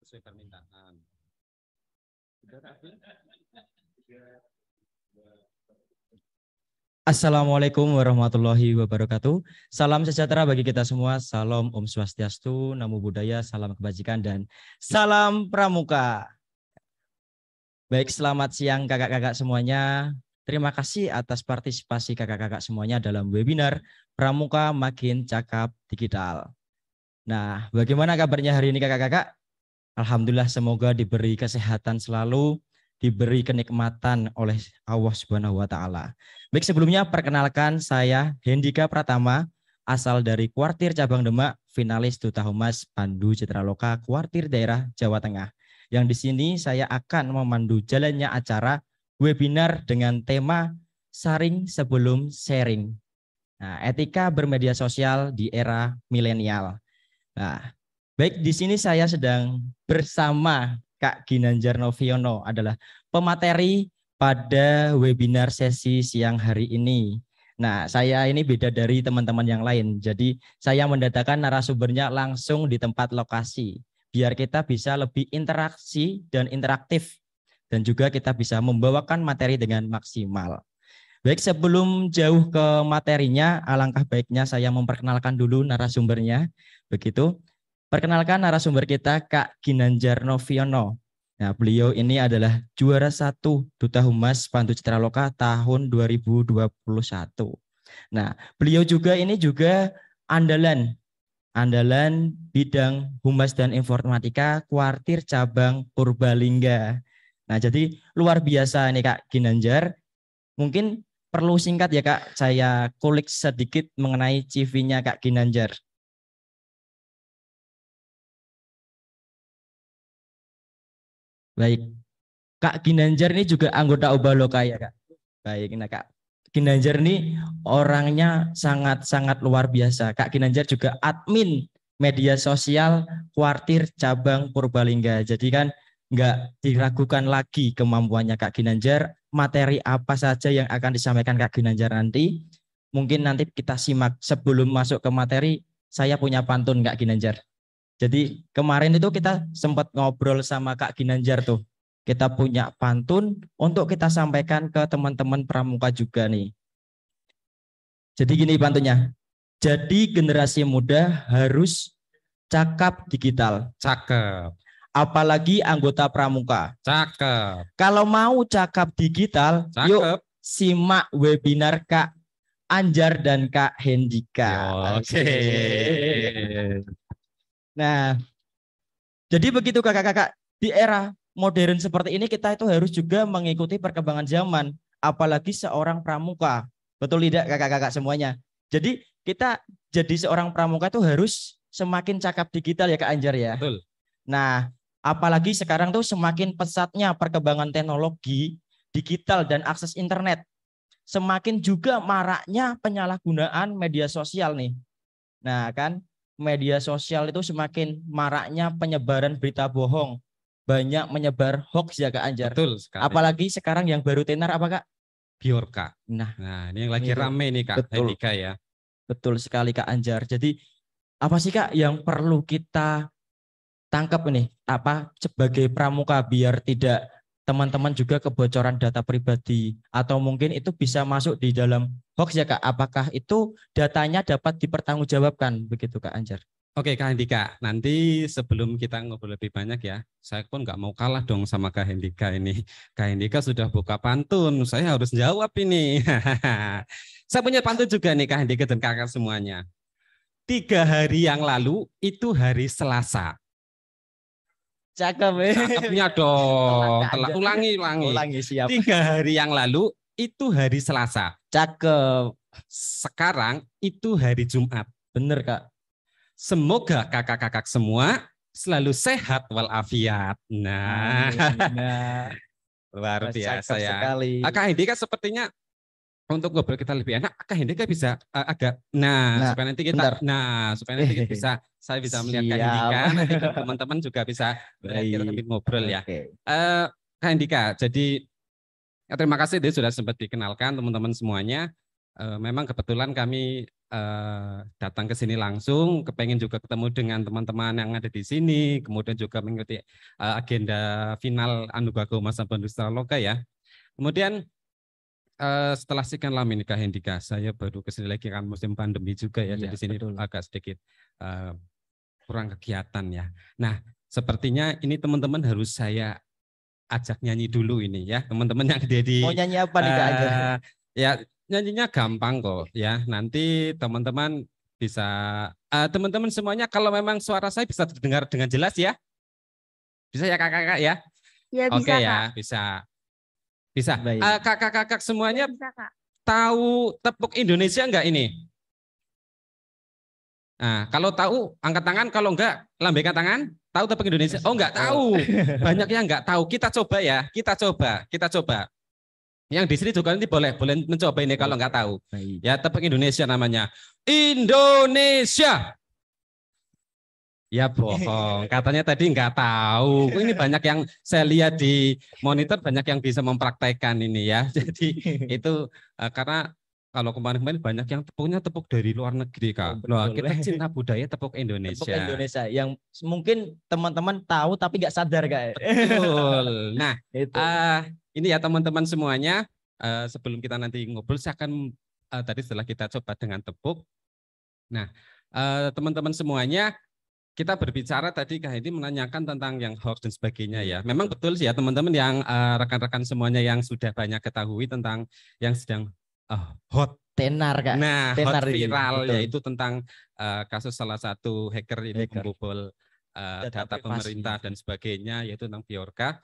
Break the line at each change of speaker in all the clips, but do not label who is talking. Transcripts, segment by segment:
sesuai permintaan.
Assalamualaikum warahmatullahi wabarakatuh. Salam sejahtera bagi kita semua. Salam Om Swastiastu, Namo Buddhaya, salam kebajikan, dan salam pramuka. Baik, selamat siang kakak-kakak semuanya. Terima kasih atas partisipasi kakak-kakak semuanya dalam webinar Pramuka Makin Cakap Digital. Nah, bagaimana kabarnya hari ini kakak-kakak? Alhamdulillah, semoga diberi kesehatan selalu, diberi kenikmatan oleh Allah Subhanahu wa Ta'ala. Baik, sebelumnya perkenalkan, saya Hendika Pratama, asal dari Kuartir Cabang Demak, finalis Duta Humas Pandu Citraloka Kuartir Daerah Jawa Tengah. Yang di sini saya akan memandu jalannya acara webinar dengan tema Saring Sebelum Sharing. Nah, etika bermedia sosial di era milenial. Nah, baik, di sini saya sedang bersama Kak Ginanjar Noviono, adalah pemateri pada webinar sesi siang hari ini. Nah, saya ini beda dari teman-teman yang lain. Jadi, saya mendatangkan narasumbernya langsung di tempat lokasi, biar kita bisa lebih interaksi dan interaktif, dan juga kita bisa membawakan materi dengan maksimal. Baik, sebelum jauh ke materinya, alangkah baiknya saya memperkenalkan dulu narasumbernya. Begitu. Perkenalkan narasumber kita, Kak Ginanjar Noviono. Nah, beliau ini adalah juara 1 Duta Humas Pandu Citraloka tahun 2021. Nah, beliau juga ini juga andalan bidang Humas dan Informatika Kuartir Cabang Purbalingga. Nah, jadi luar biasa nih Kak Ginanjar. Mungkin perlu singkat ya Kak, saya kulik sedikit mengenai CV-nya Kak Ginanjar. Baik, Kak Ginanjar ini juga anggota Ubaloka ya Kak. Baik, nah Kak Ginanjar ini orangnya sangat-sangat luar biasa. Kak Ginanjar juga admin media sosial Kuartir Cabang Purbalingga. Jadi kan nggak diragukan lagi kemampuannya Kak Ginanjar. Materi apa saja yang akan disampaikan Kak Ginanjar nanti, mungkin nanti kita simak. Sebelum masuk ke materi, saya punya pantun Kak Ginanjar. Jadi kemarin itu kita sempat ngobrol sama Kak Ginanjar tuh. Kita punya pantun untuk kita sampaikan ke teman-teman pramuka juga nih. Jadi gini pantunnya. Jadi generasi muda harus cakap digital.
Cakep.
Apalagi anggota pramuka.
Cakep.
Kalau mau cakap digital,
Cakep.
Yuk simak webinar Kak Anjar dan Kak Hendika.
Oke.
Nah, jadi begitu kakak-kakak, di era modern seperti ini kita itu harus juga mengikuti perkembangan zaman, apalagi seorang pramuka. Betul tidak kakak-kakak semuanya? Jadi kita jadi seorang pramuka itu harus semakin cakap digital ya Kak Anjar ya.
Betul.
Nah, apalagi sekarang tuh semakin pesatnya perkembangan teknologi digital dan akses internet. Semakin juga maraknya penyalahgunaan media sosial nih. Nah kan, media sosial itu semakin maraknya penyebaran berita bohong. Banyak menyebar hoax ya Kak Anjar.
Betul sekali.
Apalagi sekarang yang baru tenar apa Kak?
Biorka.
Nah
ini yang lagi rame nih Kak Hendika ya.
Betul sekali Kak Anjar. Jadi apa sih Kak yang perlu kita tangkap ini? Apa sebagai pramuka biar tidak teman-teman juga kebocoran data pribadi, atau mungkin itu bisa masuk di dalam hoax ya Kak? Apakah itu datanya dapat dipertanggungjawabkan begitu Kak Anjar?
Oke Kak Hendika, nanti sebelum kita ngobrol lebih banyak ya, saya pun nggak mau kalah dong sama Kak Hendika ini. Kak Hendika sudah buka pantun, saya harus jawab ini. Saya punya pantun juga nih Kak Hendika dan kakak semuanya. 3 hari yang lalu itu hari Selasa.
Cakep.
Cakepnya dong. Ulangi.
Siap.
3 hari yang lalu itu hari Selasa.
Cakep.
Sekarang itu hari Jumat.
Bener Kak.
Semoga kakak-kakak semua selalu sehat walafiat. Nah, luar biasa ya.
Sekali.
Kak Hendika sepertinya untuk ngobrol kita lebih enak, Kak Hendika bisa agak, supaya nanti kita, supaya nanti bisa, saya bisa melihat Kak Hendika, nanti teman-teman juga bisa kita sambil ngobrol ya. Kak Hendika, jadi terima kasih sudah sempat dikenalkan teman-teman semuanya. Memang kebetulan kami datang ke sini langsung, kepengen juga ketemu dengan teman-teman yang ada di sini, kemudian juga mengikuti agenda final Anugerah Kehumasan Bandung Loka ya. Kemudian setelah sekian lama ini Kak Hendika, saya baru kesini lagi kan musim pandemi juga ya,
Iya,
jadi sini
betul.
agak sedikit kurang kegiatan ya. Nah, sepertinya ini teman-teman harus saya ajak nyanyi dulu ini ya, teman-teman yang ada di
Mau nyanyi apa nih Kak Anjar?
ya nyanyinya gampang kok ya. Nanti teman-teman bisa teman-teman semuanya kalau memang suara saya bisa terdengar dengan jelas ya. Bisa ya kakak-kakak ya?
Ya
Oke
bisa,
ya,
Kak.
bisa. Bisa.
Baik.
Kakak-kakak semuanya
Ya, bisa, Kak.
tahu tepuk Indonesia enggak ini? Nah, kalau tahu angkat tangan, kalau enggak lambaikan tangan. Tahu tepuk Indonesia? Oh, enggak tahu. Banyak yang enggak tahu. Kita coba ya, kita coba. Yang di sini juga nanti boleh mencoba ini kalau enggak tahu.
Baik.
Ya, tepuk Indonesia namanya. Indonesia. Ya bohong, katanya tadi enggak tahu. Ini banyak yang saya lihat di monitor, banyak yang bisa mempraktekkan ini ya. Jadi itu karena kalau kemarin-kemarin banyak yang tepuknya tepuk dari luar negeri, Kak.
Oh,
Nah,
betul.
kita cinta budaya tepuk
Tepuk
Indonesia.
Indonesia yang mungkin teman-teman tahu tapi nggak sadar Kak.
Betul. Nah,
Itu.
ini ya teman-teman semuanya, sebelum kita nanti ngobrol, saya akan tadi setelah kita coba dengan tepuk. Nah, teman-teman semuanya, kita berbicara tadi Kak Hendi menanyakan tentang yang hoax dan sebagainya ya. Memang betul sih ya teman-teman yang rekan-rekan semuanya yang sudah banyak ketahui tentang yang sedang hot.
Tenar Kak.
Nah,
Tenar
hot
ini,
viral
betul.
yaitu tentang kasus salah satu hacker ini membobol data pemerintah dan sebagainya, yaitu tentang Bjorka.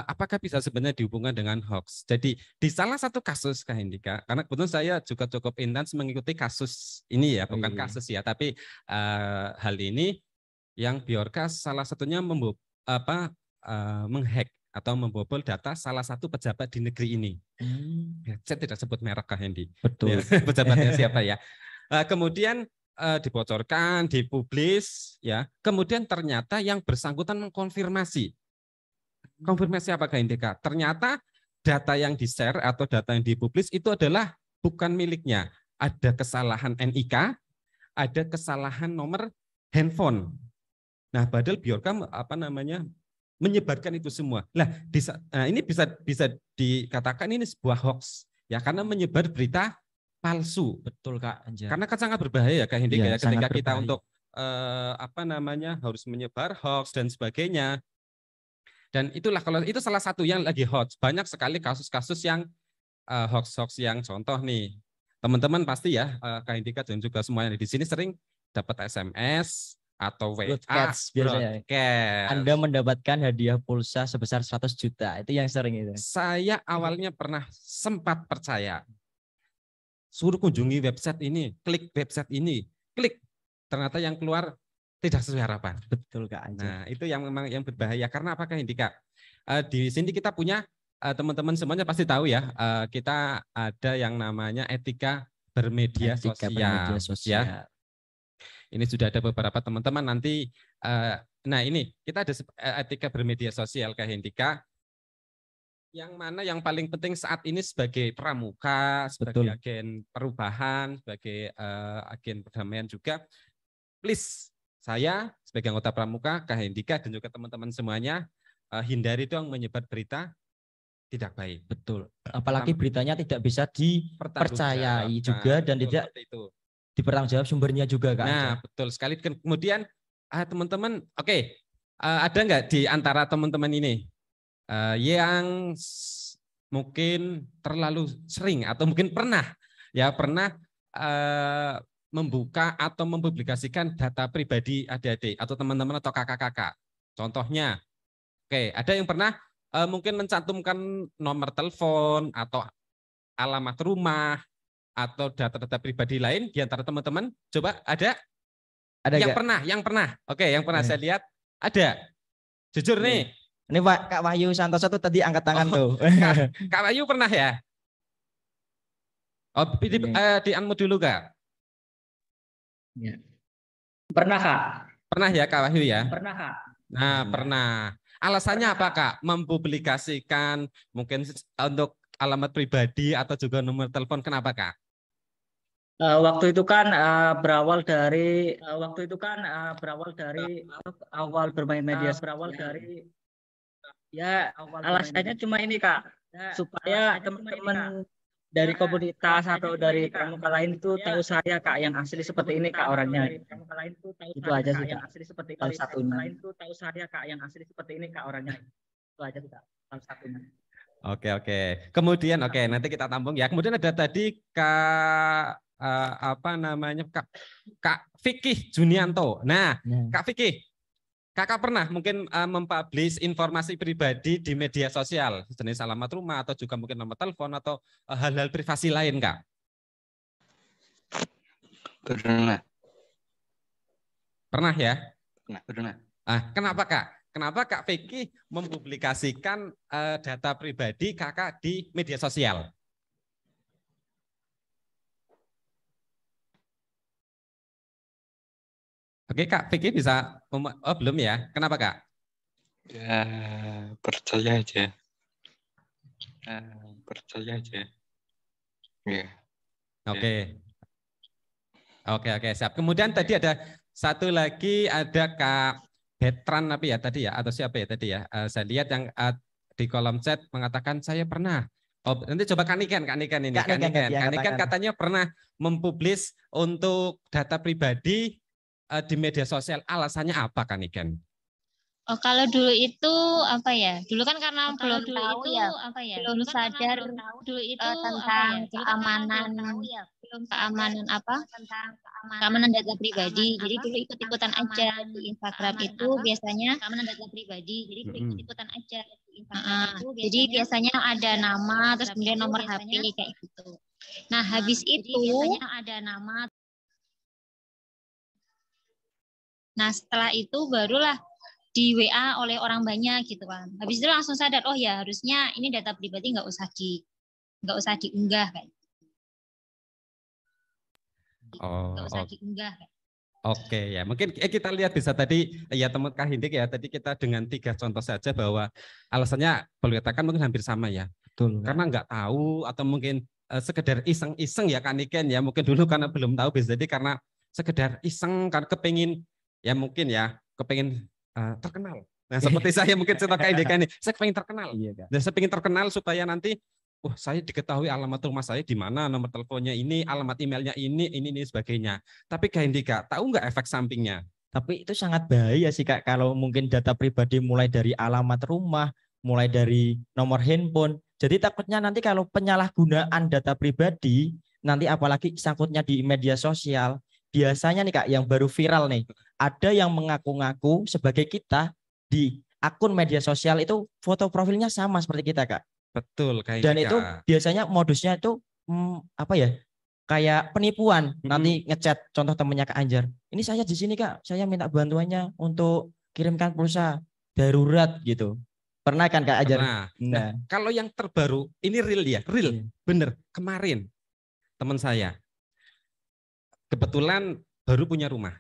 Apakah bisa sebenarnya dihubungkan dengan hoax? Jadi di salah satu kasus Kak Hendika, karena kebetulan saya juga cukup intens mengikuti kasus ini ya, bukan kasus ya, tapi hal ini yang Bjorka salah satunya menghack atau membobol data salah satu pejabat di negeri ini. Saya tidak sebut merek Kak Hendi.
Betul.
Pejabatnya siapa ya? Kemudian dibocorkan, dipublis ya. Kemudian ternyata yang bersangkutan mengkonfirmasi. Konfirmasi apakah indika? Ternyata data yang di-share atau data yang dipublis itu adalah bukan miliknya. Ada kesalahan NIK, ada kesalahan nomor handphone. Nah, padahal Bjorka menyebarkan itu semua. Nah, ini bisa dikatakan ini sebuah hoax ya, karena menyebar berita palsu.
Betul Kak Anjar.
Karena kan sangat berbahaya ya Kak Hendika ya, ketika kita
berbahaya.
untuk harus menyebar hoax dan sebagainya. Dan itulah kalau itu salah satu yang lagi hot. Banyak sekali kasus-kasus yang hoax-hoax yang contoh nih. Teman-teman pasti ya, Kak Indika dan juga semuanya di sini sering dapat SMS atau WA
broadcast biasanya. Anda mendapatkan hadiah pulsa sebesar 100 juta. Itu yang sering itu.
Saya awalnya pernah sempat percaya. Suruh kunjungi website ini, klik website ini, klik. Ternyata yang keluar tidak sesuai harapan.
Betul Kak Anjar.
Nah, itu yang memang yang berbahaya. Karena apakah Indika? Di sini kita punya teman-teman semuanya pasti tahu ya, kita ada yang namanya etika bermedia sosial. Ya. Ini sudah ada beberapa teman-teman nanti. Nah ini kita ada etika bermedia sosial Kak Hendika. Yang mana yang paling penting saat ini sebagai pramuka, sebagai agen perubahan, sebagai agen perdamaian juga. Please, saya sebagai anggota pramuka, Kak Hendika dan juga teman-teman semuanya, hindari dong menyebar berita tidak baik.
Betul. Apalagi beritanya tidak bisa dipercayai juga dan tidak dipertanggungjawab sumbernya juga Kak.
Nah, betul sekali. Kemudian teman-teman, ada nggak di antara teman-teman ini yang mungkin terlalu sering atau mungkin pernah membuka atau mempublikasikan data pribadi adik-adik atau teman-teman atau kakak-kakak. Contohnya, ada yang pernah mungkin mencantumkan nomor telepon atau alamat rumah atau data-data pribadi lain di antara teman-teman. Coba ada? Yang pernah. Yang pernah saya lihat ada. Jujur nih.
Ini Pak Kak Wahyu Santoso tuh tadi angkat tangan tuh.
Kak Wahyu pernah ya? Di unmute dulu Kak.
Ya. Pernah Kak.
Pernah ya Kak Wahyu ya?
Pernah Kak.
Nah pernah. Alasannya apa Kak? Mempublikasikan mungkin untuk alamat pribadi atau juga nomor telepon, kenapa Kak?
Waktu itu kan berawal dari awal bermain media sosial. Ya, alasannya cuma ini Kak, supaya teman-teman dari komunitas atau dari pramuka lain itu tahu saya Kak yang asli seperti ini Kak orangnya. Itu aja sih Kak. Salah satunya. Itu aja sih Kak. Salah satunya.
Oke. Kemudian nanti kita tampung ya. Kemudian ada tadi Kak Fikih Junianto. Nah, Kak Fikih, Kakak pernah mungkin mempublish informasi pribadi di media sosial, jenis alamat rumah atau juga mungkin nomor telepon atau hal-hal privasi lain, Kak?
Pernah.
Pernah ya?
Pernah.
Kenapa Kak? Kenapa Kak Fikih mempublikasikan data pribadi Kakak di media sosial? Oke Kak Fikih bisa, belum ya? Kenapa Kak?
Ya, percaya aja. Ya.
Oke, siap. Kemudian tadi ada satu lagi, ada Kak Betran tadi ya, atau siapa ya tadi ya? Saya lihat yang di kolom chat mengatakan saya pernah. Nanti coba Kak Niken ini. Kak Niken katanya pernah mempublis untuk data pribadi di media sosial. Alasannya apa Kak Niken?
Oh, kalau dulu itu apa ya? Dulu kan karena belum tahu ya, belum sadar tentang keamanan keamanan data pribadi. Jadi dulu ikut-ikutan aja di Instagram itu biasanya keamanan data pribadi. Jadi dulu ikut-ikutan aja di Instagram itu. Jadi biasanya ada nama, terus kemudian nomor HP kayak gitu. Nah, habis itu ada nama. Nah, setelah itu barulah di WA oleh orang banyak gitu kan. Habis itu langsung sadar, oh ya harusnya ini data pribadi nggak usah diunggah kayak. Nggak usah diunggah.
Oke ya, mungkin kita lihat bisa tadi ya teman Kak Hindik ya, tadi kita dengan 3 contoh saja bahwa alasannya boleh katakan mungkin hampir sama ya. Betul. Karena nggak tahu atau mungkin sekedar iseng-iseng ya Kak Niken ya, mungkin dulu karena belum tahu, bisa jadi karena sekedar iseng kan kepengin ya mungkin ya kepengin terkenal. Nah seperti saya mungkin contoh Kak Hindik ini, saya pengen terkenal. Dan saya pengen terkenal supaya nanti saya diketahui alamat rumah saya di mana, nomor teleponnya ini, alamat emailnya ini sebagainya. Tapi Kak Hindika, tahu nggak efek sampingnya?
Tapi itu sangat bahaya sih Kak, kalau mungkin data pribadi mulai dari alamat rumah, mulai dari nomor handphone. Jadi takutnya nanti kalau penyalahgunaan data pribadi, nanti apalagi sangkutnya di media sosial, biasanya nih Kak, yang baru viral nih, ada yang mengaku-ngaku sebagai kita di akun media sosial itu foto profilnya sama seperti kita Kak.
Betul, kayak
dan itu biasanya modusnya itu kayak penipuan. Nanti ngechat contoh temennya Kak Anjar, ini saya di sini Kak, saya minta bantuannya untuk kirimkan pulsa darurat gitu. Pernah kan Kak Anjar?
Nah, kalau yang terbaru ini real ya, bener. Kemarin teman saya kebetulan baru punya rumah,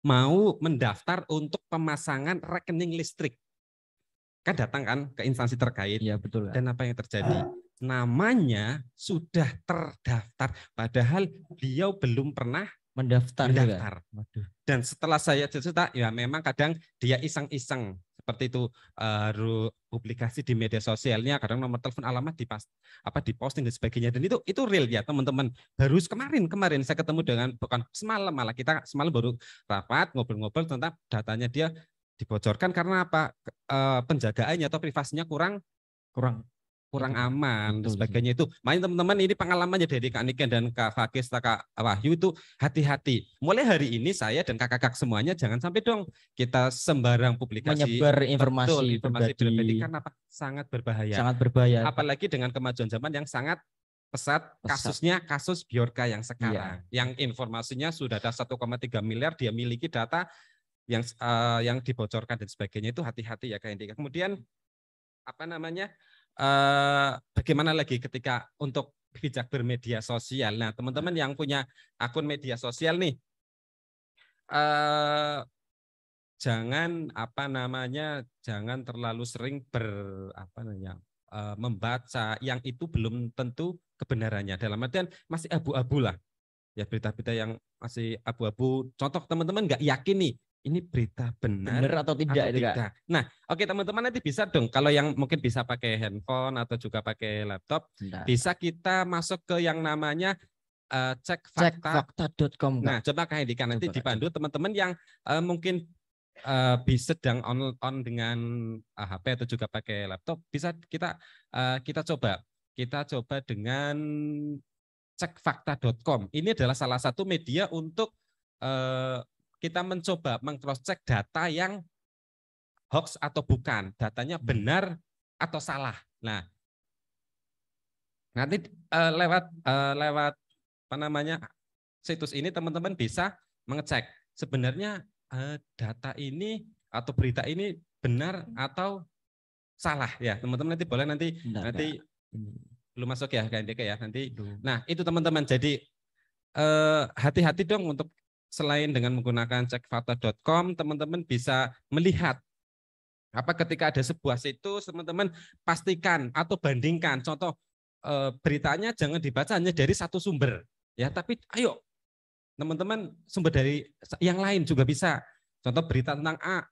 mau mendaftar untuk pemasangan rekening listrik. Kan datang kan ke instansi terkait.
Ya, betul.
Dan apa yang terjadi? Namanya sudah terdaftar, padahal beliau belum pernah mendaftar. Dan setelah saya cerita, ya memang kadang dia iseng-iseng seperti itu, publikasi di media sosialnya, kadang nomor telepon, alamat diposting dan sebagainya. Dan itu real ya teman-teman. Baru kemarin saya ketemu dengan, bukan semalam, malah kita semalam baru rapat ngobrol-ngobrol tentang datanya dia dibocorkan karena apa? Penjagaannya atau privasinya kurang aman dan sebagainya itu. Makanya teman-teman, ini pengalamannya dari Kak Niken dan Kak Fakis, Kak Wahyu itu hati-hati. Mulai hari ini saya dan kakak-kakak semuanya jangan sampai dong kita sembarang publikasi
menyebar informasi
pribadi karena apa? Sangat berbahaya. Apalagi dengan kemajuan zaman yang sangat pesat. Kasusnya kasus Bjorka yang sekarang, yang informasinya sudah ada 1,3 miliar dia miliki data yang dibocorkan dan sebagainya, itu hati-hati ya Kak Indika. Kemudian bagaimana lagi ketika untuk bijak bermedia sosial. Nah teman-teman yang punya akun media sosial nih, jangan jangan terlalu sering membaca yang itu belum tentu kebenarannya, dalam artian masih abu-abu lah. Ya berita-berita yang masih abu-abu. Contoh teman-teman nggak yakin nih, ini berita benar
Benar atau tidak itu, Kak?
tidak. Nah, oke teman-teman nanti bisa dong. Kalau yang mungkin bisa pakai handphone atau juga pakai laptop,
Bentar.
bisa kita masuk ke yang namanya cek fakta.
Cekfakta.com, Kak.
Nah, coba Kak Hendika nanti
Coba, Kak,
dipandu teman-teman yang mungkin bisa sedang on dengan HP atau juga pakai laptop, bisa kita coba dengan cekfakta.com. Ini adalah salah satu media untuk kita mencoba meng-cross-check data yang hoax atau bukan, datanya benar atau salah. Nah, nanti lewat apa namanya situs ini teman-teman bisa mengecek sebenarnya data ini atau berita ini benar atau salah ya teman-teman. Nanti boleh nanti belum masuk ya Kak Hendika ya nanti. Nah itu teman-teman, jadi hati-hati dong untuk selain dengan menggunakan cekfakta.com, teman-teman bisa melihat apa ketika ada sebuah situs, teman-teman pastikan atau bandingkan. Contoh beritanya jangan dibaca hanya dari satu sumber ya, tapi ayo teman-teman sumber dari yang lain juga bisa. Contoh berita tentang A,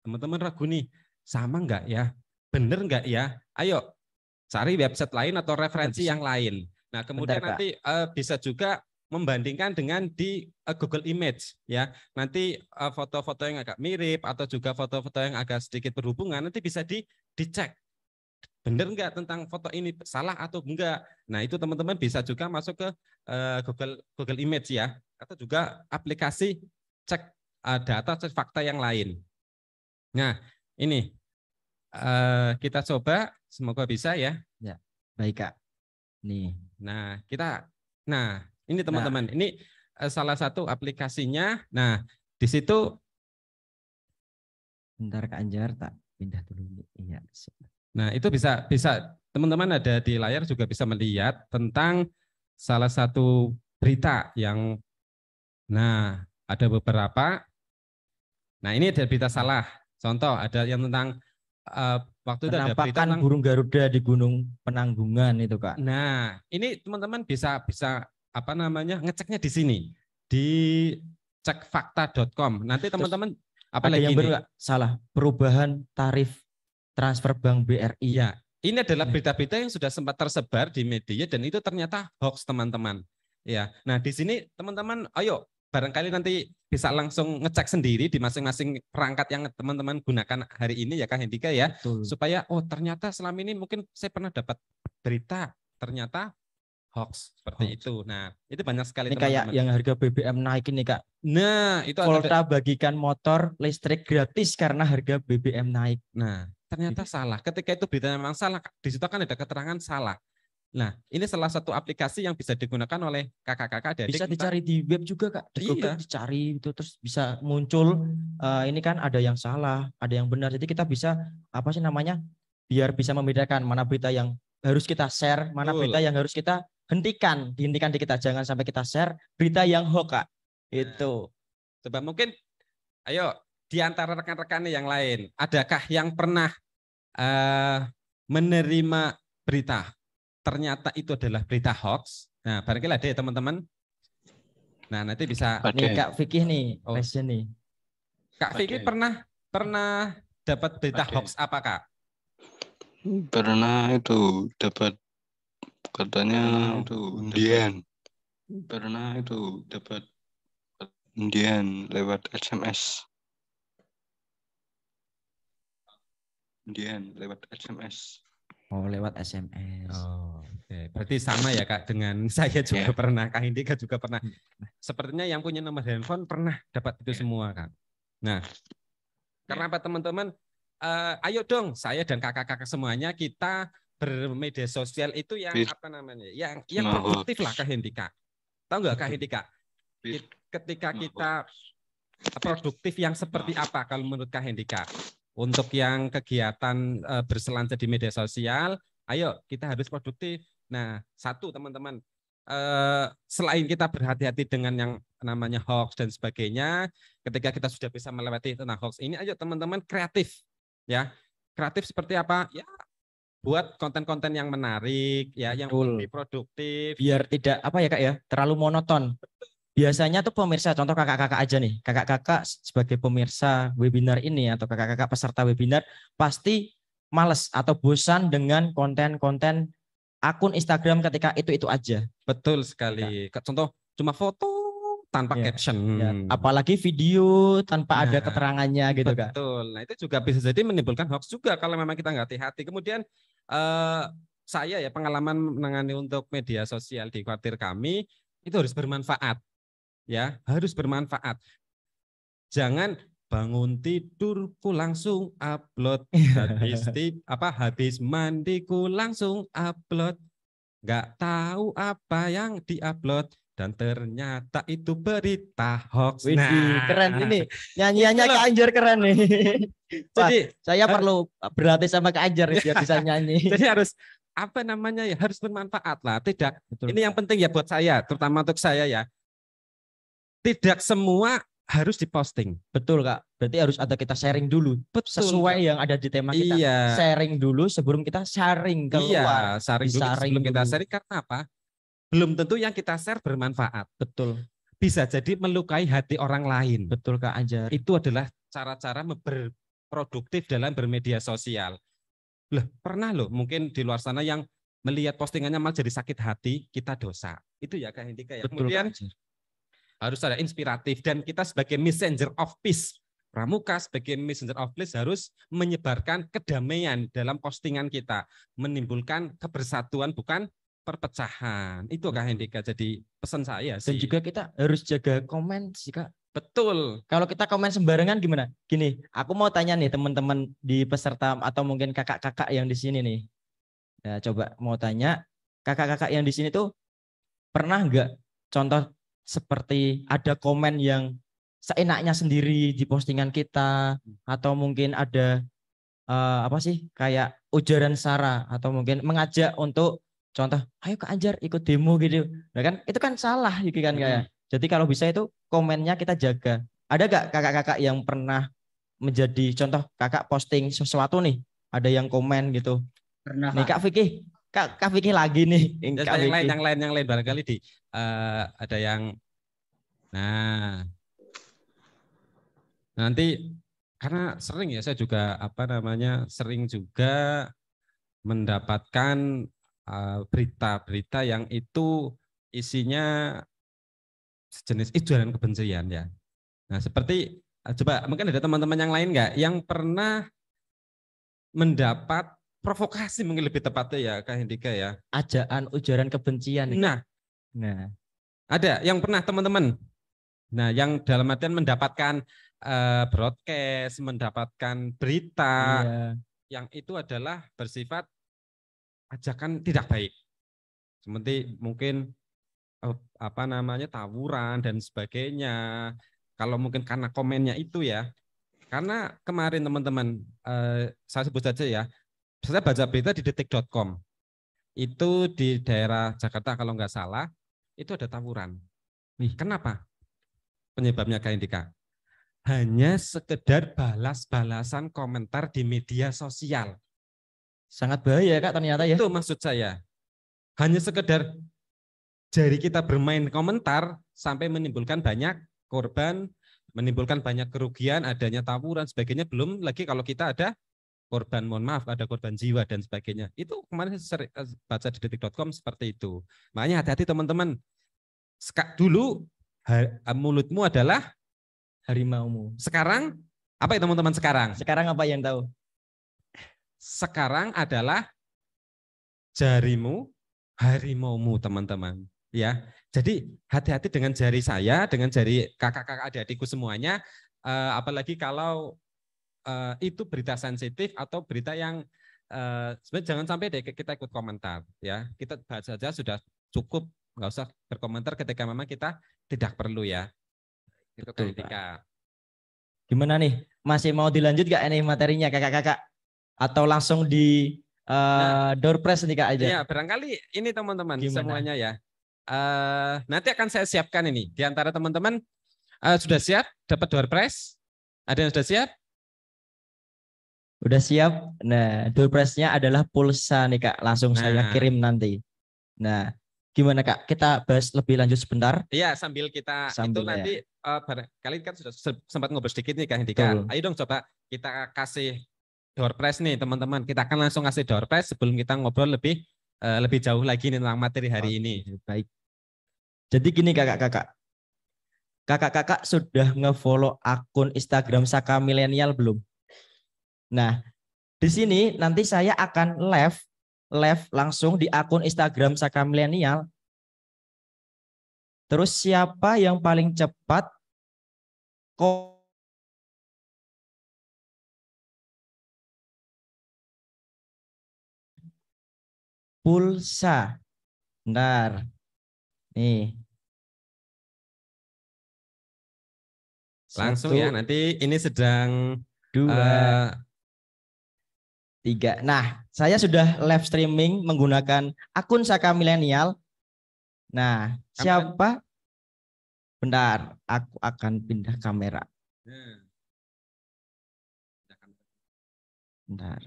teman-teman ragu nih, sama enggak ya, bener enggak ya, ayo cari website lain atau referensi yang lain. Nah kemudian
Bentar,
nanti bisa juga membandingkan dengan di Google Image ya. Nanti foto-foto yang agak mirip atau juga foto-foto yang agak sedikit berhubungan nanti bisa dicek. Benar enggak tentang foto ini, salah atau enggak. Nah itu teman-teman bisa juga masuk ke Google Image ya, atau juga aplikasi cek data, cek fakta yang lain. Nah ini kita coba, semoga bisa ya.
Ya, baik Kak. Nih.
Nah ini teman-teman, ini salah satu aplikasinya. Nah di situ.
Bentar Kak Anjar, tak pindah dulu. Iya.
Nah itu bisa teman-teman ada di layar juga bisa melihat tentang salah satu berita yang, nah ada beberapa. Nah ini ada berita salah. Contoh ada yang tentang waktu itu ada berita tentang
burung Garuda di Gunung Penanggungan itu Kak.
Nah ini teman-teman bisa apa namanya ngeceknya di sini di cekfakta.com. Nanti teman-teman apa lagi
yang baru salah perubahan tarif transfer bank BRI.
Ya, ini adalah berita-berita yang sudah sempat tersebar di media dan itu ternyata hoax teman-teman. Ya, nah di sini teman-teman, ayo barangkali nanti bisa langsung ngecek sendiri di masing-masing perangkat yang teman-teman gunakan hari ini ya Kak Hendika ya,
betul.
Supaya ternyata selama ini mungkin saya pernah dapat berita ternyata hoax seperti itu. Nah itu banyak sekali
ini
teman-teman.
Kayak yang harga BBM naik ini Kak.
Nah itu
Volta bagikan motor listrik gratis karena harga BBM naik.
Nah ternyata salah. Ketika itu berita memang salah, di situ kan ada keterangan salah. Nah, ini salah satu aplikasi yang bisa digunakan oleh kakak-kakak adik.
Bisa dicari di web juga Kak. Di Google dicari itu terus bisa muncul ini kan ada yang salah, ada yang benar. Jadi kita bisa apa sih namanya? Biar bisa membedakan mana berita yang harus kita share, mana berita yang harus kita dihentikan di kita. Jangan sampai kita share berita yang hoax Kak. Itu.
Coba mungkin ayo di antara rekan-rekan yang lain, adakah yang pernah menerima berita ternyata itu adalah berita hoax? Nah, barangkali ada ya teman-teman. Nah, nanti bisa
nih Kak Fikih nih, question nih.
Kak Fikih pernah dapat berita hoax apa Kak?
Pernah itu dapat katanya itu undian. Pernah itu dapat undian lewat SMS. Undian lewat SMS.
Oh, lewat SMS.
Oh, okay. Berarti sama ya Kak dengan saya juga pernah, Kak Indika juga pernah. Sepertinya yang punya nomor handphone pernah dapat itu semua Kak. Nah, karena apa teman-teman? Ayo dong, saya dan kakak-kakak semuanya kita bermedia sosial itu yang apa namanya? Yang produktif lah Kak Indika. Tahu nggak Kak Indika? Ketika kita produktif yang seperti apa kalau menurut Kak Indika? Untuk yang kegiatan berselancar di media sosial, ayo kita harus produktif. Nah, satu teman-teman, selain kita berhati-hati dengan yang namanya hoax dan sebagainya, ketika kita sudah bisa melewati tentang hoax ini, ayo teman-teman kreatif, ya. Kreatif seperti apa? Ya, buat konten-konten yang menarik, ya, yang lebih produktif.
Biar tidak apa ya Kak ya, terlalu monoton.
Betul.
biasanya tuh pemirsa, contoh kakak-kakak aja nih, kakak-kakak sebagai pemirsa webinar ini atau kakak-kakak peserta webinar pasti males atau bosan dengan konten-konten akun Instagram ketika itu aja.
Betul sekali. Contoh cuma foto tanpa
Ya,
caption.
ya. Apalagi video tanpa ada
Nah,
keterangannya gitu Kak.
betul. Nah, itu juga bisa jadi menimbulkan hoax juga kalau memang kita nggak hati-hati. Kemudian saya ya pengalaman menangani untuk media sosial di kuartir kami itu harus bermanfaat. Ya, harus bermanfaat. Jangan bangun tidurku langsung upload. Habis mandiku langsung upload. Nggak tahu apa yang diupload dan ternyata itu berita hoax.
Widih, keren ini. Nyanyiannya
Itu loh.
Kak Anjar keren nih. Wah,
Jadi
saya perlu berlatih sama Kak Anjar nih biar bisa nyanyi.
jadi harus apa namanya ya, harus bermanfaat lah. Tidak.
Betul.
Ini yang penting ya buat saya, terutama untuk saya ya. Tidak semua harus diposting.
Betul Kak. Berarti harus ada kita sharing dulu.
Betul,
Sesuai
Kak.
yang ada di tema kita.
Iya.
Sharing dulu sebelum kita sharing keluar.
Iya, sharing dulu sebelum kita sharing karena apa? Belum tentu yang kita share bermanfaat.
Betul.
Bisa jadi melukai hati orang lain.
Betul Kak Anjar.
Itu adalah cara-cara berproduktif dalam bermedia sosial. Loh, pernah loh mungkin di luar sana yang melihat postingannya malah jadi sakit hati, kita dosa. Itu ya Kak Hendika ya.
Betul,
Kemudian
Kak Anjar.
harus ada inspiratif dan kita sebagai messenger of peace, Pramuka sebagai messenger of peace harus menyebarkan kedamaian dalam postingan kita, menimbulkan kebersatuan bukan perpecahan. Itu Kak Hendika jadi pesan saya sih.
Dan juga kita harus jaga komen sih Kak.
Betul.
Kalau kita komen sembarangan gimana? Gini, aku mau tanya nih teman-teman di peserta atau mungkin kakak-kakak yang di sini nih. Ya, coba mau tanya, kakak-kakak yang di sini tuh pernah nggak contoh seperti ada komen yang seenaknya sendiri di postingan kita atau mungkin ada apa sih kayak ujaran sara atau mungkin mengajak untuk contoh, ayo Kak Anjar ikut demo gitu. Nah kan itu kan salah gitu kan kayak. Jadi kalau bisa itu komennya kita jaga. Ada gak kakak-kakak yang pernah menjadi contoh kakak posting sesuatu nih, ada yang komen gitu.
Pernah
Nih Kak Vicky, Kak Vicky lagi nih. Kak Vicky.
Yang lain barangkali ada yang nanti karena sering ya saya juga sering juga mendapatkan berita-berita yang itu isinya sejenis ujaran kebencian ya. Nah, seperti coba mungkin ada teman-teman yang lain nggak yang pernah mendapat provokasi mungkin lebih tepatnya ya Kak Hendika ya.
Ajaan ujaran kebencian.
Nah, ada yang pernah teman-teman. Nah, yang dalam artian mendapatkan broadcast, mendapatkan berita yang itu adalah bersifat ajakan tidak baik. Seperti mungkin tawuran dan sebagainya. Kalau mungkin karena komennya itu ya. Karena kemarin teman-teman saya sebut saja ya. Saya baca berita di detik.com. Itu di daerah Jakarta kalau nggak salah itu ada tawuran. Kenapa? Penyebabnya Kak Indika. Hanya sekedar balas-balasan komentar di media sosial.
Sangat bahaya Kak ternyata ya.
Itu maksud saya. Hanya sekedar jari kita bermain komentar sampai menimbulkan banyak korban, menimbulkan banyak kerugian, adanya tawuran, sebagainya. Belum lagi kalau kita ada korban, mohon maaf, ada korban jiwa dan sebagainya. Itu kemarin saya baca di detik.com seperti itu. Makanya hati-hati teman-teman. Dulu mulutmu adalah
harimaumu.
Sekarang apa ya teman-teman sekarang?
Sekarang apa yang tahu?
Sekarang adalah jarimu harimaumu teman-teman. Ya, jadi hati-hati dengan jari saya, dengan jari kakak-kakak adik-adikku semuanya. Apalagi kalau itu berita sensitif atau berita yang sebenarnya jangan sampai deh kita ikut komentar. Ya, kita bahas saja sudah cukup. Nggak usah berkomentar ketika memang kita tidak perlu ya. Itu ketika.
Gimana nih? Masih mau dilanjut gak ini materinya kakak-kakak? Atau langsung di door press nih Kak aja?
Ya, barangkali ini teman-teman semuanya ya. Nanti akan saya siapkan ini. Di antara teman-teman sudah siap dapat door press? Ada yang sudah siap?
Udah siap. Nah, door press-nya adalah pulsa nih Kak. Langsung saya kirim nanti. Nah, gimana Kak? Kita bahas lebih lanjut sebentar.
Iya, sambil kita
Sambil
itu
ya.
nanti kalian kan sudah sempat ngobrol sedikit nih Kak Hendika.
Betul.
Ayo dong coba kita kasih door prize nih teman-teman. Kita akan langsung kasih door prize sebelum kita ngobrol lebih jauh lagi nih tentang materi hari ini.
Baik. Jadi gini kakak-kakak. Kakak-kakak sudah nge-follow akun Instagram Saka Milenial belum? Nah, di sini nanti saya akan live langsung di akun Instagram Saka Milenial. Terus siapa yang paling cepat pulsa? Bentar. Nih.
Langsung
1,
ya, nanti ini sedang
2, 3. Nah, saya sudah live streaming menggunakan akun Saka Milenial. Nah, siapa? Bentar, aku akan pindah kamera. Bentar.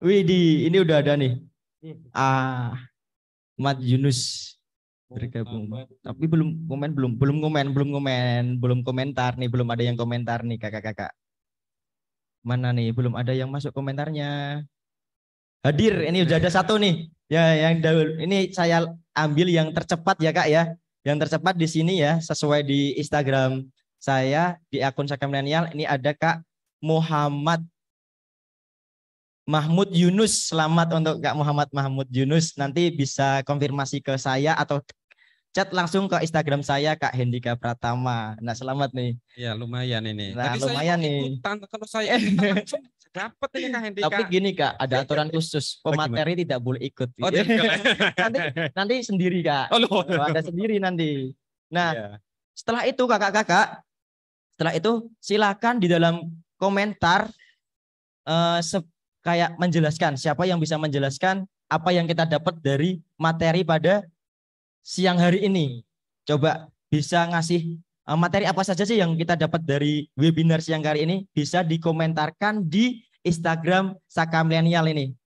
Widih, ini udah ada nih. Ahmad Yunus bergabung. Tapi belum komentar nih, belum ada yang komentar nih kakak-kakak. Mana nih? Belum ada yang masuk komentarnya. Hadir, ini udah ada satu nih. Ya, yang dahulu ini saya ambil yang tercepat ya Kak ya. Yang tercepat di sini ya, sesuai di Instagram saya di akun Saka Milenial ini ada Kak Mahmud Yunus. Selamat untuk Kak Mahmud Yunus. Nanti bisa konfirmasi ke saya atau chat langsung ke Instagram saya Kak Hendika Pratama. Nah, selamat nih.
Ya, lumayan ini.
Nah,
Tadi
lumayan
saya
nih.
ikutan, kalau saya ikutan langsung dapat ini Kak Hendika.
Tapi gini Kak, ada aturan khusus. Pemateri tidak boleh ikut.
Oh,
nanti sendiri Kak.
Oh,
ada sendiri nanti. Nah,
iya.
setelah itu kakak-kakak, setelah itu silakan di dalam komentar kayak menjelaskan, siapa yang bisa menjelaskan apa yang kita dapat dari materi pada siang hari ini. Coba bisa ngasih materi apa saja sih yang kita dapat dari webinar siang hari ini, bisa dikomentarkan di Instagram Saka Milenial ini.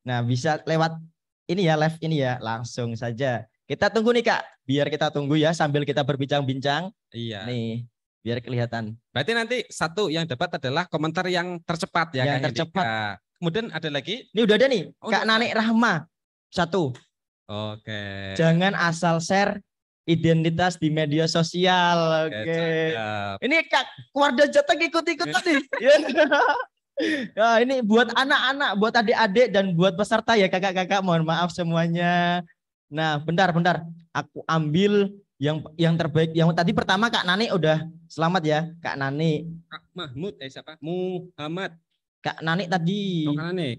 Nah, bisa lewat ini ya, live ini ya, langsung saja. Kita tunggu nih Kak, biar kita tunggu ya sambil kita berbincang-bincang.
Iya.
Nih, biar kelihatan.
Berarti nanti satu yang dapat adalah komentar yang tercepat ya
Yang
Kak
tercepat.
Hendika. Kemudian ada lagi?
Ini udah ada nih,
Oh,
Kak
udah.
Nanik Rahma. 1.
Oke.
Jangan asal share identitas di media sosial. Oke.
Cakep.
Ini Kak Wardah Jateng ikut-ikut tadi. Ya, ini buat anak-anak, buat adik-adik dan buat peserta ya kakak-kakak. Mohon maaf semuanya. Nah, bentar. Aku ambil yang terbaik. Yang tadi pertama Kak Nani udah selamat ya, Kak Nani.
Kak Mahmud, siapa? Muhammad.
Kak Nani tadi.
Oh, Kak Nani.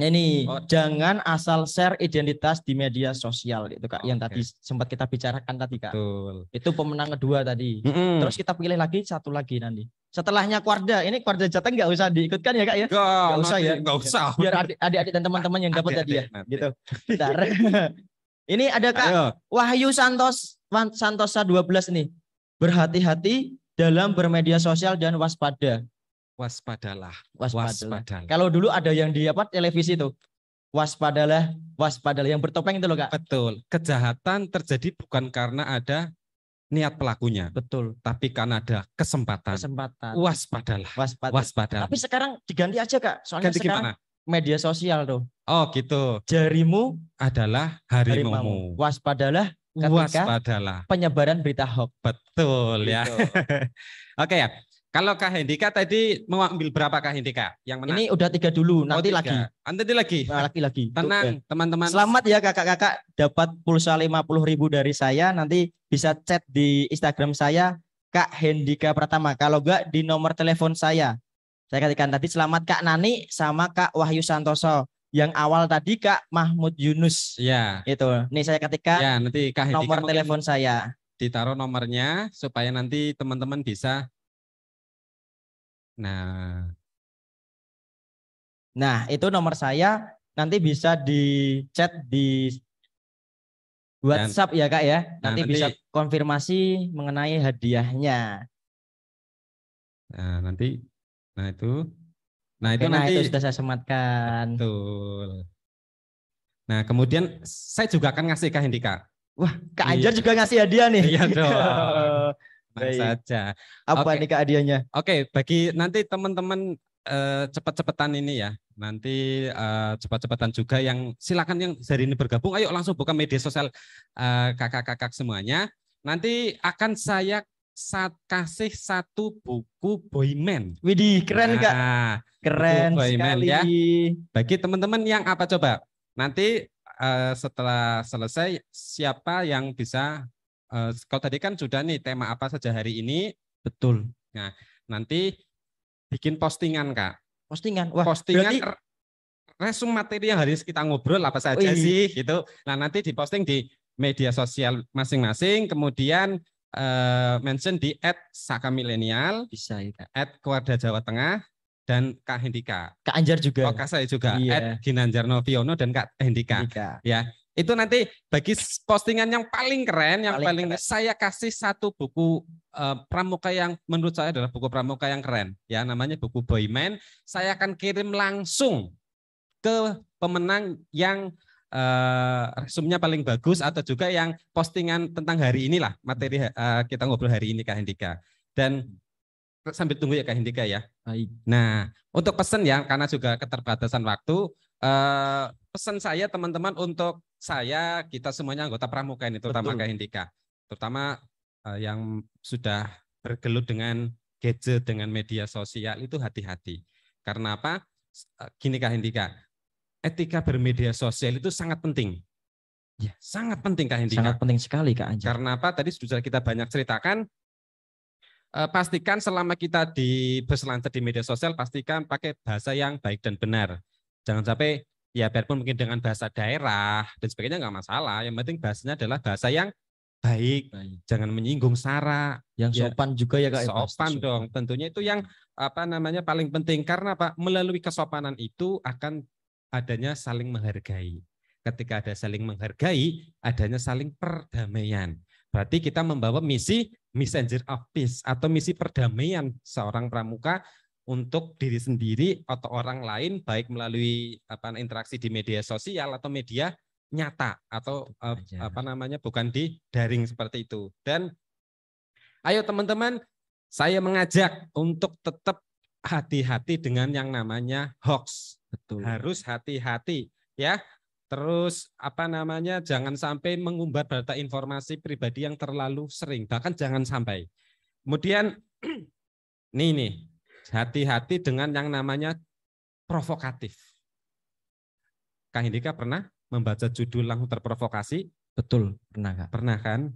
Ini
Oh.
jangan asal share identitas di media sosial itu Kak, yang
Oke.
tadi sempat kita bicarakan tadi Kak.
Betul.
Itu pemenang kedua tadi.
Mm-mm.
Terus kita pilih lagi satu lagi nanti. Setelahnya Kwarda, ini Kwarda Jateng nggak usah diikutkan ya Kak ya?
Nggak
usah
nanti,
ya.
nggak usah.
Biar adik-adik dan teman-teman yang dapat tadi ya.
Adik-adik nanti.
Gitu. Bentar. Ini ada Kak
Ayo.
Wahyu Santosa 12 nih. Berhati-hati dalam bermedia sosial dan waspada.
Waspadalah.
Waspadalah. Kalau dulu ada yang di televisi tuh. Waspadalah yang bertopeng itu loh Kak.
Betul. Kejahatan terjadi bukan karena ada niat pelakunya,
Betul.
tapi karena ada kesempatan. Waspadalah. Waspadalah.
Tapi sekarang diganti aja Kak. Soalnya
Ganti
sekarang
gimana?
media sosial tuh.
Oh gitu.
Jarimu
Adalah harimaumu.
Waspadalah ketika
Waspadalah.
penyebaran berita hoax.
Betul ya.
Gitu.
Oke ya. Kalau Kak Hendika tadi mau ambil berapa Kak Hendika? Yang menang?
Ini udah 3 dulu, nanti
Oh,
lagi.
tiga. Nanti lagi.
Nah, lagi.
Tenang teman-teman.
Selamat ya kakak-kakak, dapat pulsa 50.000 dari saya. Nanti bisa chat di Instagram saya Kak Hendika Pratama. Kalau enggak di nomor telepon saya. Saya katakan tadi selamat Kak Nani sama Kak Wahyu Santoso. Yang awal tadi Kak Mahmud Yunus.
Ya.
Itu. Nih saya ketikkan
Ya, nanti Kak Hendika
nomor
mungkin
telepon saya.
ditaruh nomornya supaya nanti teman-teman bisa.
Nah, itu nomor saya. Nanti bisa di chat di WhatsApp ya Kak ya. Nanti bisa konfirmasi mengenai hadiahnya.
Nah, nanti itu nanti
itu sudah saya sematkan.
betul. Nah, kemudian saya juga akan ngasih Kak Hendika.
Wah, Kak Anjar juga ngasih hadiah nih.
Iya dong. Tenang
Baik.
saja.
Apa
Oke.
nih Kak hadiahnya?
Oke, bagi nanti teman-teman cepat-cepatan ini ya. Nanti cepat-cepatan juga yang silakan yang hari ini bergabung. Ayo langsung buka media sosial kakak-kakak semuanya. Nanti akan saya kasih satu buku Boyman.
Widih, keren Kak. Keren
buku Boyman,
sekali.
ya. Bagi teman-teman yang apa coba? Nanti setelah selesai siapa yang bisa kalau tadi kan sudah nih tema apa saja hari ini.
Betul.
Nah, nanti bikin postingan Kak.
Postingan. Wah,
postingan
berarti
resume materi yang hari ini kita ngobrol apa saja sih gitu. Nah, nanti diposting di media sosial masing-masing, kemudian mention di @sakamilenial,
bisa ya Kak.
@Keluarga Jawa Tengah dan Kak Hendika.
Kak Anjar juga.
Oh, Kak saya juga.
Iya.
@Ginanjar Noviono dan Kak Hendika. Ya, itu nanti bagi postingan yang paling keren, yang paling saya kasih satu buku pramuka yang menurut saya adalah buku pramuka yang keren. Ya, namanya buku Boyman. Saya akan kirim langsung ke pemenang yang resumenya paling bagus atau juga yang postingan tentang hari inilah materi kita ngobrol hari ini Kak Hendika. Dan sambil tunggu ya Kak Hendika ya.
Baik.
Nah, untuk pesan ya karena juga keterbatasan waktu, pesan saya teman-teman untuk saya kita semuanya anggota pramuka ini terutama Kak Hendika, terutama yang sudah bergelut dengan gadget dengan media sosial itu hati-hati. Karena apa? Gini Kak Hendika. Etika bermedia sosial itu sangat penting. Ya, sangat penting Kak Hendika.
Sangat penting sekali Kak Anjar.
Karena apa? Tadi sudah kita banyak ceritakan. Pastikan selama kita berselancar di media sosial, pastikan pakai bahasa yang baik dan benar. Jangan sampai ya biarpun mungkin dengan bahasa daerah dan sebagainya nggak masalah. Yang penting bahasanya adalah bahasa yang baik. Jangan menyinggung sara.
Yang sopan juga ya Kak.
Sopan dong. Tentunya itu yang paling penting karena Pak melalui kesopanan itu akan adanya saling menghargai. Ketika ada saling menghargai, adanya saling perdamaian. Berarti kita membawa misi messenger of peace atau misi perdamaian seorang pramuka untuk diri sendiri atau orang lain baik melalui interaksi di media sosial atau media nyata atau bukan di daring seperti itu. Dan ayo teman-teman, saya mengajak untuk tetap hati-hati dengan yang namanya hoax.
Betul.
Harus hati-hati ya. Terus jangan sampai mengumbar data informasi pribadi yang terlalu sering, bahkan jangan sampai. Kemudian nih hati-hati dengan yang namanya provokatif. Kak Hendika pernah membaca judul langsung terprovokasi?
Betul, pernah Kak.
Pernah kan?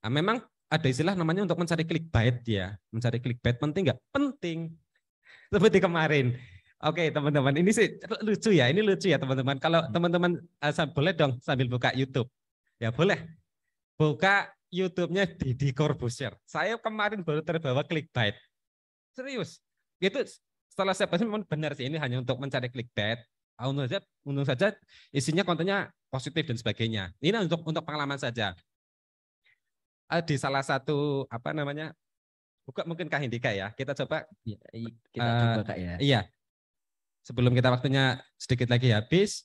Nah, memang ada istilah namanya untuk mencari clickbait ya. Mencari clickbait penting nggak? Penting. Seperti kemarin. Oke teman-teman, ini sih lucu ya, ini lucu ya teman-teman. Kalau teman-teman boleh dong sambil buka YouTube. Ya boleh. Buka YouTube-nya Deddy Corbuzier. Saya kemarin baru terbawa clickbait. Serius. Itu setelah saya baca memang benar sih, ini hanya untuk mencari clickbait. Untung saja isinya kontennya positif dan sebagainya. Ini untuk pengalaman saja. Di salah satu buka mungkin Kak Hendika ya. Kita coba
coba Kak ya.
Iya. Sebelum kita waktunya sedikit lagi habis,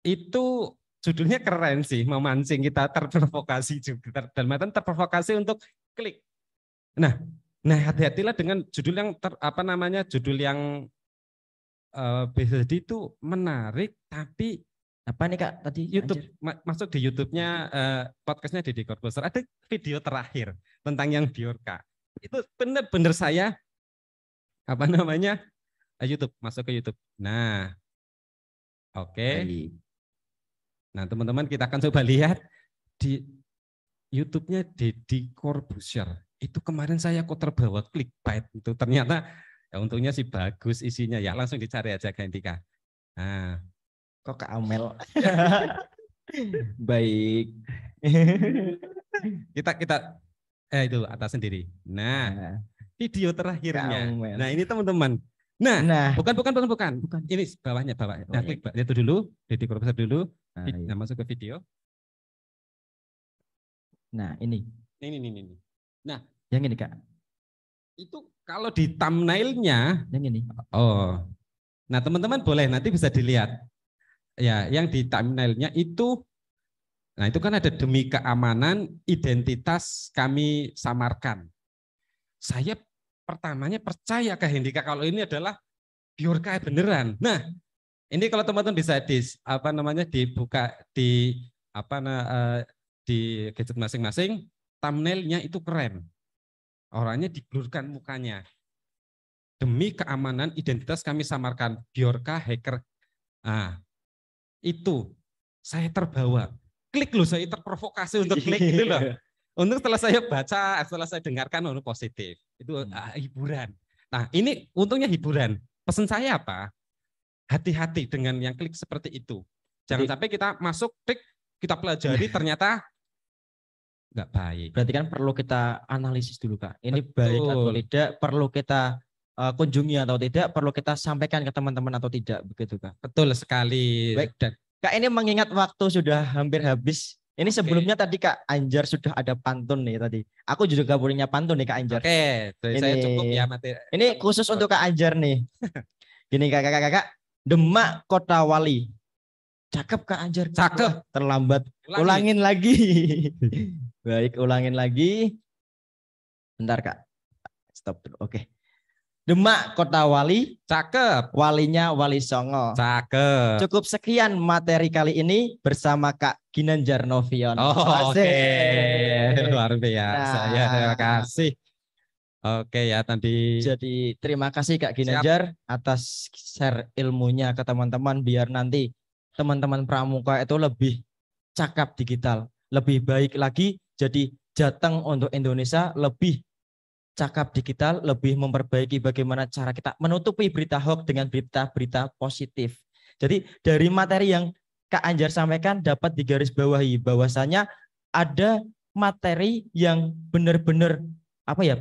itu judulnya keren sih, memancing kita terprovokasi juga, dan terprovokasi untuk klik. Nah hati-hatilah dengan judul yang judul yang bisa jadi itu menarik, tapi
apa nih Kak tadi
YouTube masuk di YouTube-nya podcastnya Deddy Corbuzier ada video terakhir tentang yang Biorka. Itu benar-benar saya YouTube, masuk ke YouTube. Nah, oke. Nah, teman-teman kita akan coba lihat di YouTube-nya Deddy Corbuzier. Itu kemarin saya kok terbawa clickbait itu. Ternyata ya untungnya sih bagus isinya ya. Langsung dicari aja Kak Hendika. Nah,
kok Kak Amel. Baik.
kita itu atas sendiri. Nah, video terakhirnya. Nah, ini teman-teman. Nah, bukan. Ini bawahnya. Nah, klik itu dulu, Deddy Corbuzier dulu. Nah, masuk ke video.
Nah, ini.
Nah,
yang ini Kak.
Itu kalau di thumbnailnya
yang ini.
Oh. Nah, teman-teman boleh nanti bisa dilihat. Ya, yang di thumbnailnya itu, nah itu kan ada demi keamanan identitas kami samarkan. Saya pertamanya percaya ke Hendika kalau ini adalah Bjorka beneran. Nah, ini kalau teman-teman bisa dibuka di gadget masing-masing, thumbnailnya itu keren. Orangnya diblurkan mukanya. Demi keamanan identitas kami samarkan Bjorka hacker. Nah, itu saya terbawa. Klik loh, saya terprovokasi untuk klik gitu loh. Untuk setelah saya baca, setelah saya dengarkan, positif. Itu hiburan. Nah, ini untungnya hiburan. Pesan saya apa? Hati-hati dengan yang klik seperti itu. Jangan sampai kita masuk, klik, kita pelajari, ternyata nggak baik.
Berarti kan perlu kita analisis dulu, Kak. Ini baik atau tidak, perlu kita kunjungi atau tidak, perlu kita sampaikan ke teman-teman atau tidak, begitu, Kak.
Betul sekali.
Baik. Kak, ini mengingat waktu sudah hampir habis. Ini sebelumnya tadi Kak Anjar sudah ada pantun nih tadi. Aku juga punya pantun nih Kak Anjar.
Saya cukup ya materi.
Ini khusus untuk Kak Anjar nih. Gini kakak-kakak, Demak Kota Wali. Cakep Kak Anjar.
Cakep.
Terlambat. Ulangin lagi. Baik, ulangin lagi. Bentar Kak. Stop dulu. Oke. Demak Kota Wali.
Cakep.
Walinya Wali Songo.
Cakep.
Cukup sekian materi kali ini bersama Kak Ginanjar Novion.
Oke. Luar biasa. Ya, terima kasih. Oke ya tadi.
Jadi terima kasih Kak Ginanjar atas share ilmunya ke teman-teman biar nanti teman-teman pramuka itu lebih cakap digital, lebih baik lagi. Jadi Jateng untuk Indonesia lebih cakap digital, lebih memperbaiki bagaimana cara kita menutupi berita hoax dengan berita-berita positif. Jadi dari materi yang Kak Anjar sampaikan dapat digarisbawahi bahwasanya ada materi yang benar-benar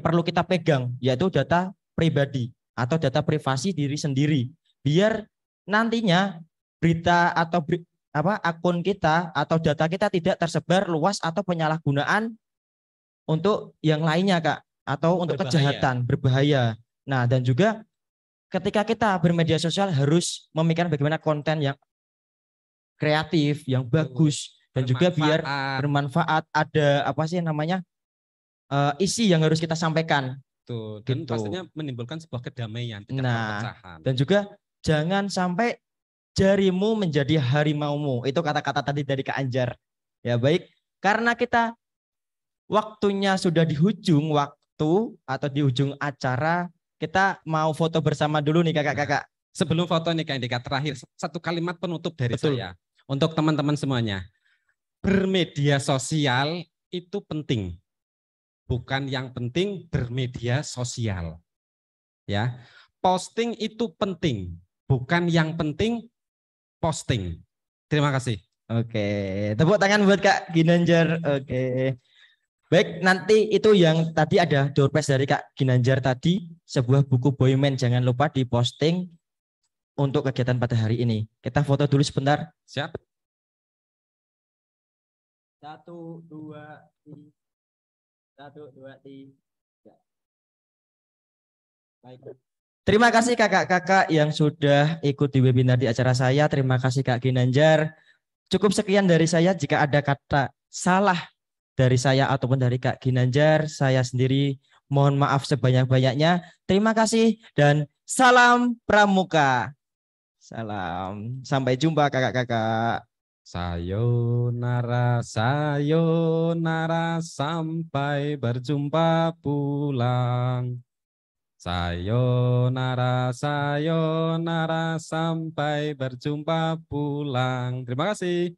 perlu kita pegang, yaitu data pribadi atau data privasi diri sendiri. Biar nantinya berita atau akun kita atau data kita tidak tersebar luas atau penyalahgunaan untuk yang lainnya Kak. Atau untuk kejahatan berbahaya. Nah, dan juga ketika kita bermedia sosial harus memikirkan bagaimana konten yang kreatif, yang bagus, dan juga biar bermanfaat. Ada isi yang harus kita sampaikan.
Dan pastinya menimbulkan sebuah kedamaian.
Nah, dan juga jangan sampai jarimu menjadi harimaumu. Itu kata-kata tadi dari Kak Anjar. Ya baik, karena kita waktunya sudah di ujung waktu atau di ujung acara, kita mau foto bersama dulu nih kakak-kakak.
Sebelum foto nih Kak Indika, terakhir satu kalimat penutup dari saya untuk teman-teman semuanya. Bermedia sosial itu penting, bukan yang penting bermedia sosial. Ya, posting itu penting, bukan yang penting posting. Terima kasih.
Oke, tepuk tangan buat Kak Ginanjar. Oke. Baik, nanti itu yang tadi ada door prize dari Kak Ginanjar tadi, sebuah buku Boyman, jangan lupa diposting untuk kegiatan pada hari ini. Kita foto dulu sebentar.
Siap.
1, 2, 3. 1, 2, 3. Baik. Terima kasih kakak-kakak yang sudah ikut di webinar di acara saya. Terima kasih Kak Ginanjar. Cukup sekian dari saya. Jika ada kata salah dari saya ataupun dari Kak Ginanjar, saya sendiri mohon maaf sebanyak-banyaknya. Terima kasih dan salam pramuka. Salam. Sampai jumpa kakak-kakak.
Sayonara, sayonara, sampai berjumpa pulang. Sayonara, sayonara, sampai berjumpa pulang. Terima kasih.